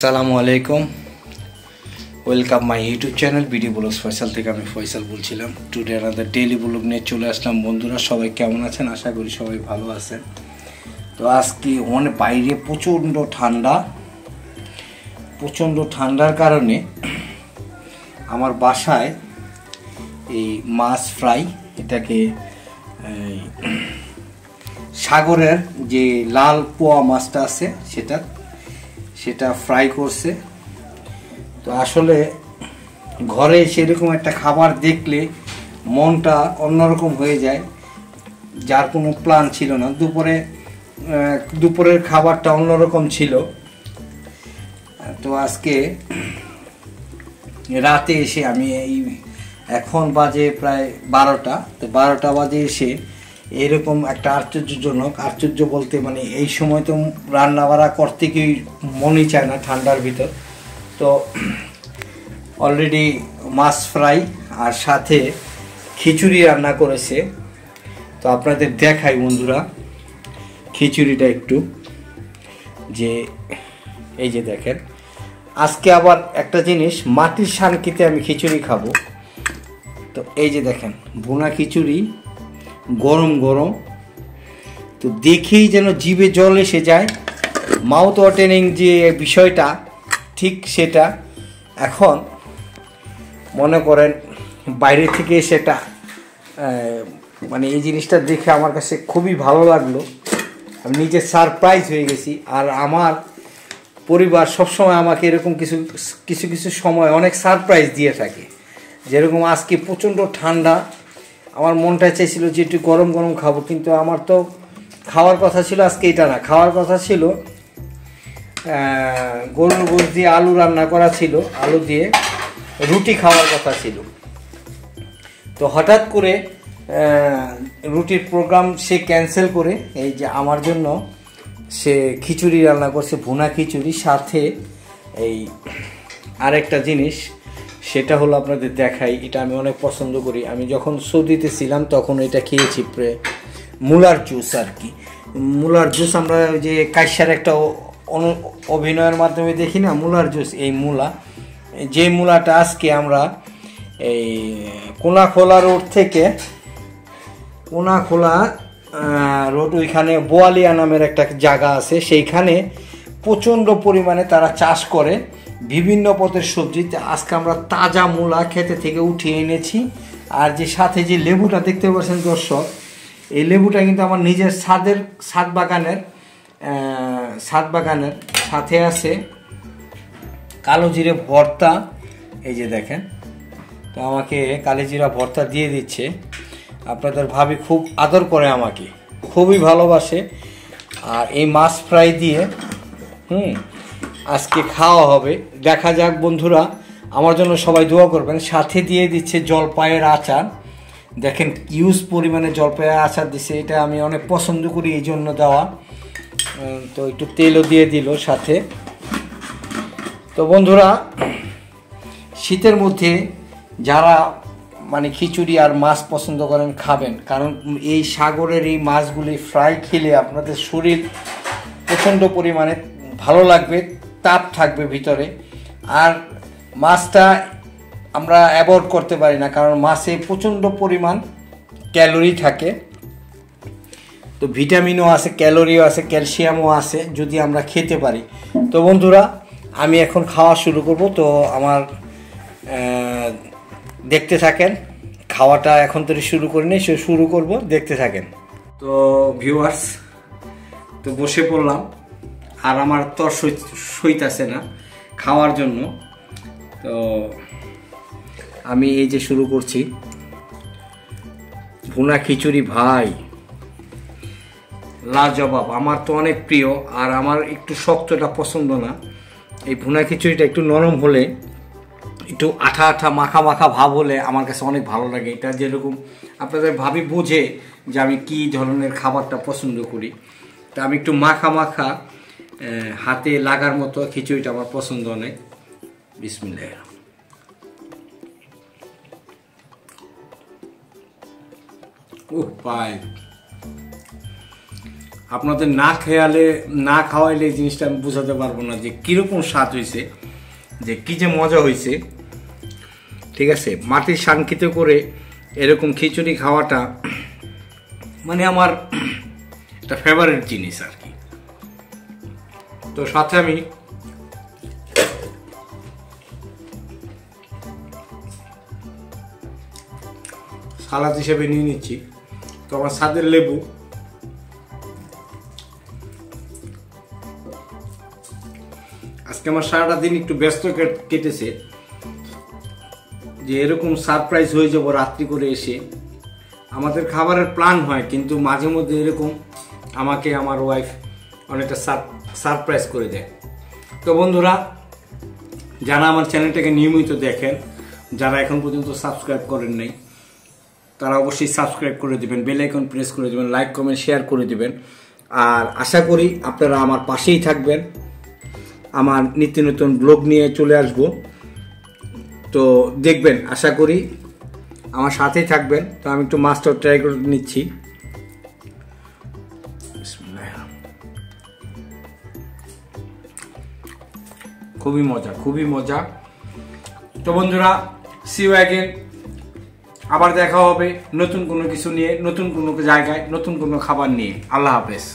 আসসালামু আলাইকুম, welcome my YouTube channel BD blogs Faisal থেকে। আমি ফয়সাল বলছিলাম। টুডে আনাদার ডেইলি ব্লগ নিয়ে চলে আসলাম। বন্ধুরা সবাই কেমন আছেন? আশা করি সবাই ভালো আছেন। তো আজকে বাইরে প্রচণ্ড ঠান্ডার কারণে আমার বাসায় এই মাছ ফ্রাই, এটাকে সাগরের যে লাল পোয়া মাছটা আছে সেটা ফ্রাই করছে। তো আসলে ঘরে সেরকম একটা খাবার দেখলে মনটা অন্যরকম হয়ে যায়, যার কোনো প্ল্যান ছিল না। দুপুরের খাবারটা অন্যরকম ছিল। তো আজকে রাতে এসে আমি এখন বাজে প্রায় 12টা। তো 12টা বাজে এসে এরকম একটা আশ্চর্য বলতে মানে এই সময় তো রান্না বাড়া করতে কি মনই চায় না ঠান্ডার ভিতর। তো অলরেডি মাছ ফ্রাই আর সাথে খিচুড়ি রান্না করেছে। তো আপনাদের দেখাই বন্ধুরা খিচুড়িটা একটু, যে এই যে দেখেন। আজকে আবার একটা জিনিস, মাটির শানকিতে আমি খিচুড়ি খাবো। তো এই যে দেখেন ভুনা খিচুড়ি, গরম গরম। তো দেখেই যেন জিভে জল এসে যায়, মাউথ ওয়াটারিং যে বিষয়টা, ঠিক সেটা। এখন মনে করেন বাইরে থেকে এসে এটা মানে এই জিনিসটা দেখে আমার কাছে খুবই ভালো লাগলো। আমি নিজে সারপ্রাইজ হয়ে গেছি। আর আমার পরিবার সবসময় আমাকে এরকম কিছু সময় অনেক সারপ্রাইজ দিয়ে থাকে। যেরকম আজকে প্রচণ্ড ঠান্ডা, আমার মনটা চাইছিল যে একটু গরম গরম খাবো, কিন্তু আমার তো খাওয়ার কথা ছিল আজকে এটা না, খাওয়ার কথা ছিল গরুর গোশত দিয়ে আলু রান্না করা ছিল, আলু দিয়ে রুটি খাওয়ার কথা ছিল। তো হঠাৎ করে রুটির প্রোগ্রাম সে ক্যান্সেল করে এই যে আমার জন্য সে খিচুড়ি রান্না করছে, ভুনা খিচুড়ি। সাথে এই আরেকটা জিনিস, সেটা হলো আপনাদের দেখাই। এটা আমি অনেক পছন্দ করি। আমি যখন সৌদিতে ছিলাম তখন এটা খেয়েছি, মূলার জুস আর কি। মূলার জুস আমরা যে কাইসার একটা অভিনয়ের মাধ্যমে দেখি না, মূলার জুস। এই যে মূলাটা আজকে আমরা এই কোনাখোলা রোড থেকে, কোনাখোলা রোড ওইখানে বোয়ালিয়া নামের একটা জায়গা আছে, সেইখানে প্রচণ্ড পরিমাণে তারা চাষ করে বিভিন্ন পদের সবজি। আজকে আমরা তাজা মূলা খেতে থেকে উঠিয়ে এনেছি। আর যে সাথে যে লেবুটা দেখতে পাচ্ছেন দর্শক, এই লেবুটা কিন্তু আমার নিজের ছাদ বাগানের সাথে আছে কালো জিরে ভর্তা। এই যে দেখেন, তো আমাকে কালো জিরা ভর্তা দিয়ে দিচ্ছে। আপনাদের ভাবি খুব আদর করে, আমাকে খুবই ভালোবাসে। আর এই মাছ ফ্রাই দিয়ে আজকে খাওয়া হবে। দেখা যাক বন্ধুরা, আমার জন্য সবাই দোয়া করবেন। সাথে দিয়ে দিচ্ছে জলপাইয়ের আচার। দেখেন ইউজ পরিমাণে জলপাইয়ের আচার দিচ্ছে, এটা আমি অনেক পছন্দ করি, এই জন্য দেওয়া। তো একটু তেলও দিয়ে দিল সাথে। তো বন্ধুরা, শীতের মধ্যে যারা মানে খিচুড়ি আর মাছ পছন্দ করেন খাবেন, কারণ এই সাগরের এই মাছগুলি ফ্রাই খেলে আপনাদের শরীর প্রচণ্ড পরিমাণে ভালো লাগবে, তাপ থাকবে ভিতরে। আর মাছটা আমরা অ্যাভয়েড করতে পারি না, কারণ মাছে প্রচণ্ড পরিমাণ ক্যালোরি থাকে। তো ভিটামিনও আছে, ক্যালোরিও আছে, ক্যালসিয়ামও আছে, যদি আমরা খেতে পারি। তো বন্ধুরা, আমি এখন খাওয়া শুরু করব। তো আমার দেখতে থাকেন, খাওয়াটা এখন থেকে শুরু করিনি, শুরু করব, দেখতে থাকেন। তো ভিউয়ার্স, তো বসে পড়লাম। আর আমার তর সইতাছে না খাওয়ার জন্য। তো আমি এই যে শুরু করছি ভুনা খিচুড়ি। ভাই লাজবাব, আমার তো অনেক প্রিয়। আর আমার একটু শক্তটা পছন্দ না। এই ভুনা খিচুড়িটা একটু নরম হলে, একটু আঠা মাখা ভাব হলে আমার কাছে অনেক ভালো লাগে। এটা যেরকম আপনাদের ভাবি বোঝে যে আমি কি ধরনের খাবারটা পছন্দ করি। তা আমি একটু মাখা হাতে লাগার মতো খিচুড়িটা আমার পছন্দ অনেক। বিসমিল্লাহ। ভাই আপনাদের না খাওয়াইলে এই জিনিসটা আমি বোঝাতে পারবো না যে কীরকম স্বাদ হয়েছে, যে কী যে মজা হয়েছে। ঠিক আছে, মাটির সানকিত করে এরকম খিচুড়ি খাওয়াটা মানে আমার একটা ফেভারিট জিনিস আর কি। তো সাথে আমি সালাদ হিসেবে নিয়ে নিচ্ছি তো আমার স্বাদের লেবু। আজকে আমার সারাটা দিন একটু ব্যস্ত কেটেছে, যে এরকম সারপ্রাইজ হয়ে যাবো রাত্রি করে এসে। আমাদের খাবারের প্ল্যান হয়, কিন্তু মাঝে মধ্যে এরকম আমাকে আমার ওয়াইফ অনেকটা সারপ্রাইজ করে দেয়। তো বন্ধুরা, যারা আমার চ্যানেলটাকে নিয়মিত দেখেন, যারা এখন পর্যন্ত সাবস্ক্রাইব করেন নাই, তারা অবশ্যই সাবস্ক্রাইব করে দেবেন, বেল আইকন প্রেস করে দেবেন, লাইক কমেন্ট শেয়ার করে দেবেন। আর আশা করি আপনারা আমার পাশেই থাকবেন, আমার নিত্য নতুন ব্লগ নিয়ে চলে আসব। তো দেখবেন, আশা করি আমার সাথেই থাকবেন। তো আমি একটু মাছটা ট্রাই করে নিচ্ছি। খুবই মজা, খুবই মজা। তো বন্ধুরা, সি ইউ অ্যাগেন। আবার দেখা হবে নতুন কোনো কিছু নিয়ে, নতুন কোনো জায়গায়, নতুন কোনো খাবার নিয়ে। আল্লাহ হাফেজ।